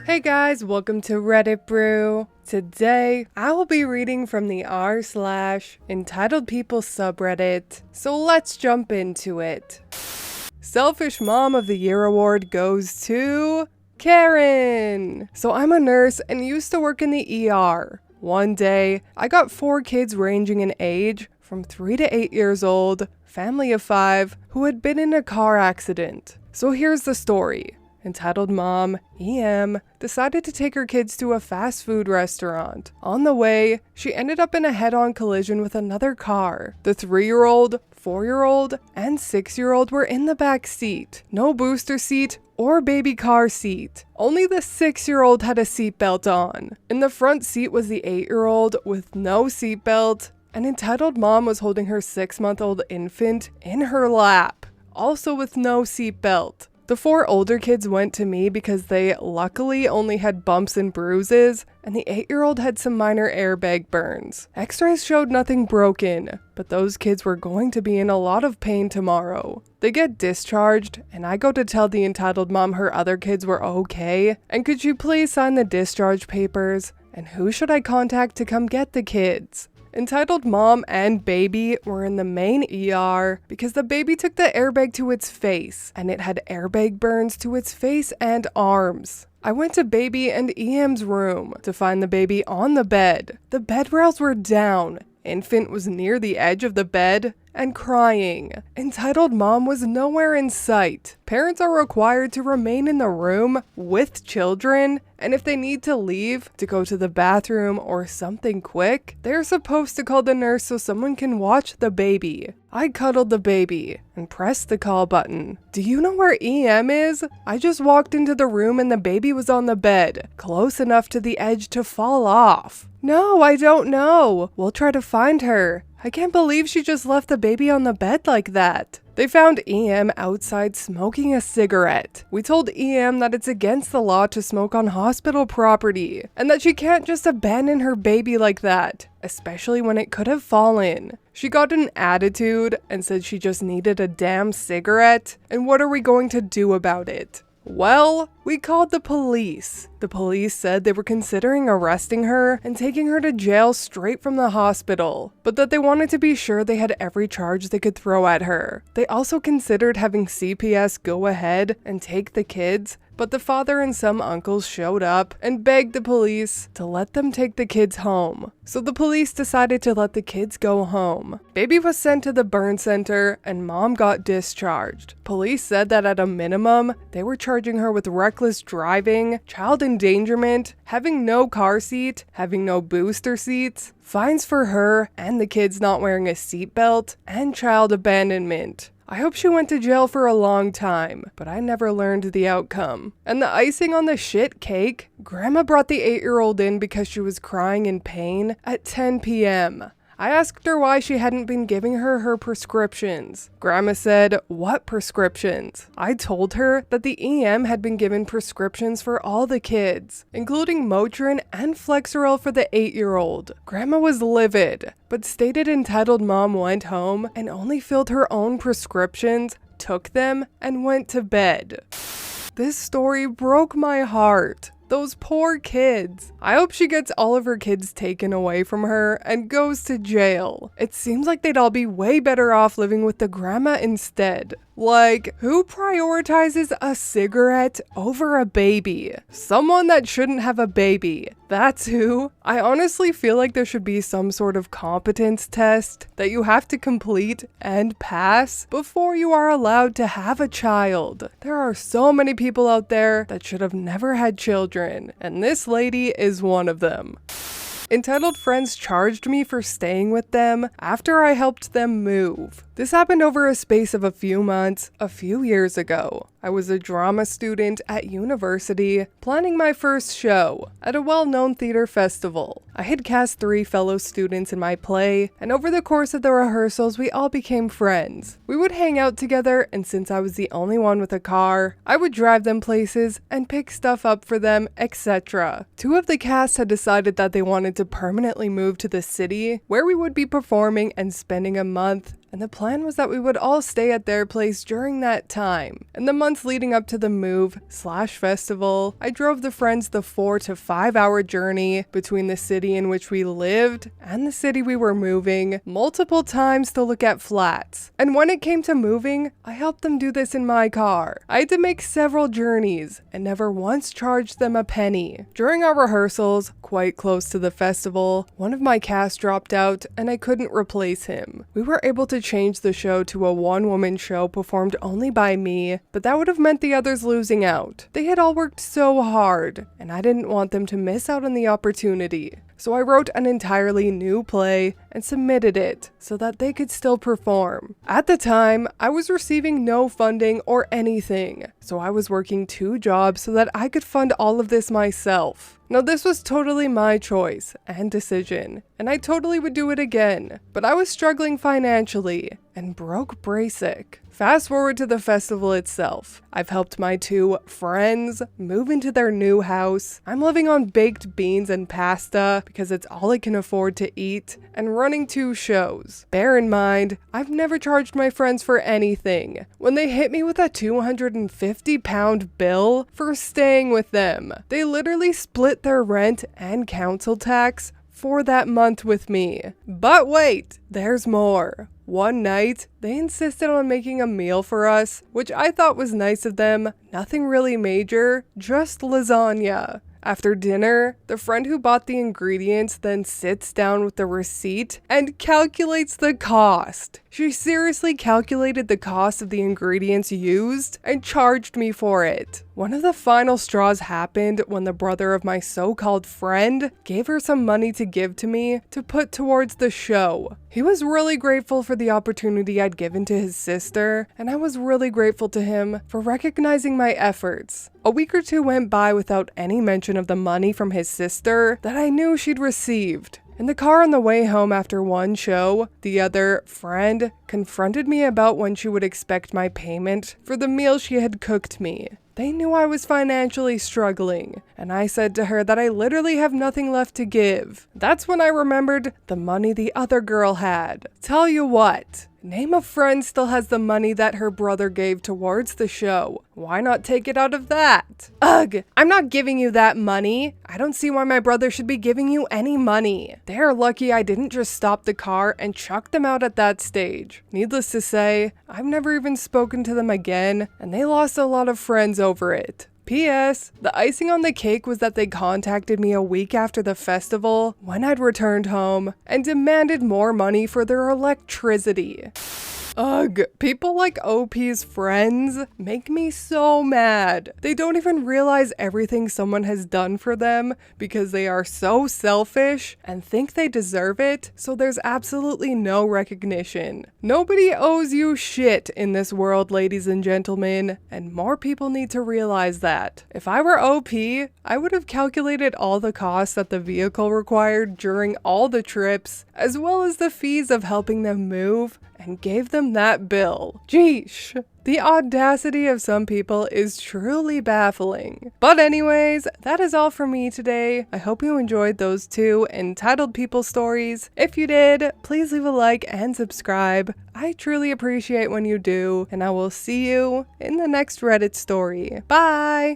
Hey guys, welcome to Reddit Brew. Today, I will be reading from the r/entitledpeople subreddit, so let's jump into it. Selfish Mom of the Year award goes to Karen. So I'm a nurse and used to work in the ER. One day, I got 4 kids ranging in age from 3 to 8 years old, family of 5, who had been in a car accident. So here's the story. Entitled mom, EM, decided to take her kids to a fast food restaurant. On the way, she ended up in a head-on collision with another car. The 3-year-old, 4-year-old, and 6-year-old were in the back seat. No booster seat or baby car seat. Only the 6-year-old had a seatbelt on. In the front seat was the 8-year-old with no seatbelt, and entitled mom was holding her 6-month-old infant in her lap, also with no seatbelt. The 4 older kids went to me because they luckily only had bumps and bruises, and the 8-year-old had some minor airbag burns. X-rays showed nothing broken, but those kids were going to be in a lot of pain tomorrow. They get discharged, and I go to tell the entitled mom her other kids were okay, and could you please sign the discharge papers, and who should I contact to come get the kids? Entitled mom and baby were in the main ER because the baby took the airbag to its face and it had airbag burns to its face and arms. I went to baby and EM's room to find the baby on the bed. The bed rails were down. Infant was near the edge of the bed and crying. Entitled mom was nowhere in sight. Parents are required to remain in the room with children, and if they need to leave to go to the bathroom or something quick, they're supposed to call the nurse so someone can watch the baby. I cuddled the baby and pressed the call button. Do you know where EM is? I just walked into the room and the baby was on the bed, close enough to the edge to fall off. No, I don't know. We'll try to find her. I can't believe she just left the baby on the bed like that. They found EM outside smoking a cigarette. We told EM that it's against the law to smoke on hospital property, and that she can't just abandon her baby like that, especially when it could have fallen. She got an attitude and said she just needed a damn cigarette, and what are we going to do about it? Well, we called the police. The police said they were considering arresting her and taking her to jail straight from the hospital, but that they wanted to be sure they had every charge they could throw at her. They also considered having CPS go ahead and take the kids, but the father and some uncles showed up and begged the police to let them take the kids home. So the police decided to let the kids go home. Baby was sent to the burn center and mom got discharged. Police said that at a minimum, they were charging her with reckless driving, child endangerment, having no car seat, having no booster seats, fines for her and the kids not wearing a seatbelt, and child abandonment. I hope she went to jail for a long time, but I never learned the outcome. And the icing on the shit cake? Grandma brought the 8-year-old in because she was crying in pain at 10 p.m. I asked her why she hadn't been giving her prescriptions. Grandma said, "What prescriptions?" I told her that the EM had been given prescriptions for all the kids, including Motrin and Flexeril for the 8-year-old. Grandma was livid, but stated entitled mom went home and only filled her own prescriptions, took them, and went to bed. This story broke my heart. Those poor kids. I hope she gets all of her kids taken away from her and goes to jail. It seems like they'd all be way better off living with the grandma instead. Like, who prioritizes a cigarette over a baby? Someone that shouldn't have a baby. That's who. I honestly feel like there should be some sort of competence test that you have to complete and pass before you are allowed to have a child. There are so many people out there that should have never had children, and this lady is one of them. Entitled friends charged me for staying with them after I helped them move. This happened over a space of a few months, a few years ago. I was a drama student at university, planning my first show at a well-known theater festival. I had cast 3 fellow students in my play, and over the course of the rehearsals, we all became friends. We would hang out together, and since I was the only one with a car, I would drive them places and pick stuff up for them, etc. 2 of the cast had decided that they wanted to permanently move to the city where we would be performing and spending a month and the plan was that we would all stay at their place during that time. In the months leading up to the move/festival, I drove the friends the 4 to 5 hour journey between the city in which we lived and the city we were moving multiple times to look at flats. And when it came to moving, I helped them do this in my car. I had to make several journeys and never once charged them a penny. During our rehearsals, quite close to the festival, one of my cast dropped out and I couldn't replace him. We were able to change the show to a one-woman show performed only by me, but that would have meant the others losing out. They had all worked so hard, and I didn't want them to miss out on the opportunity. So I wrote an entirely new play and submitted it so that they could still perform. At the time, I was receiving no funding or anything, so I was working 2 jobs so that I could fund all of this myself. Now this was totally my choice and decision, and I totally would do it again, but I was struggling financially and broke basic. Fast forward to the festival itself. I've helped my 2 friends move into their new house. I'm living on baked beans and pasta because it's all I can afford to eat, and running 2 shows. Bear in mind, I've never charged my friends for anything. When they hit me with a £250 bill for staying with them, they literally split their rent and council tax for that month with me. But wait, there's more. One night, they insisted on making a meal for us, which I thought was nice of them. Nothing really major, just lasagna. After dinner, the friend who bought the ingredients then sits down with the receipt and calculates the cost. She seriously calculated the cost of the ingredients used and charged me for it. One of the final straws happened when the brother of my so-called friend gave her some money to give to me to put towards the show. He was really grateful for the opportunity I'd given to his sister, and I was really grateful to him for recognizing my efforts. A week or 2 went by without any mention of the money from his sister that I knew she'd received. In the car on the way home after one show, the other friend confronted me about when she would expect my payment for the meal she had cooked me. They knew I was financially struggling, and I said to her that I literally have nothing left to give. That's when I remembered the money the other girl had. Tell you what, name a friend still has the money that her brother gave towards the show. Why not take it out of that? Ugh, I'm not giving you that money. I don't see why my brother should be giving you any money. They're lucky I didn't just stop the car and chuck them out at that stage. Needless to say, I've never even spoken to them again, and they lost a lot of friends over it. P.S. The icing on the cake was that they contacted me a week after the festival when I'd returned home and demanded more money for their electricity. Ugh, people like OP's friends make me so mad. They don't even realize everything someone has done for them because they are so selfish and think they deserve it, so there's absolutely no recognition. Nobody owes you shit in this world, ladies and gentlemen, and more people need to realize that. If I were OP, I would have calculated all the costs that the vehicle required during all the trips, as well as the fees of helping them move, and gave them that bill. Jeesh. The audacity of some people is truly baffling. But anyways, that is all from me today. I hope you enjoyed those 2 entitled people stories. If you did, please leave a like and subscribe. I truly appreciate when you do, and I will see you in the next Reddit story. Bye!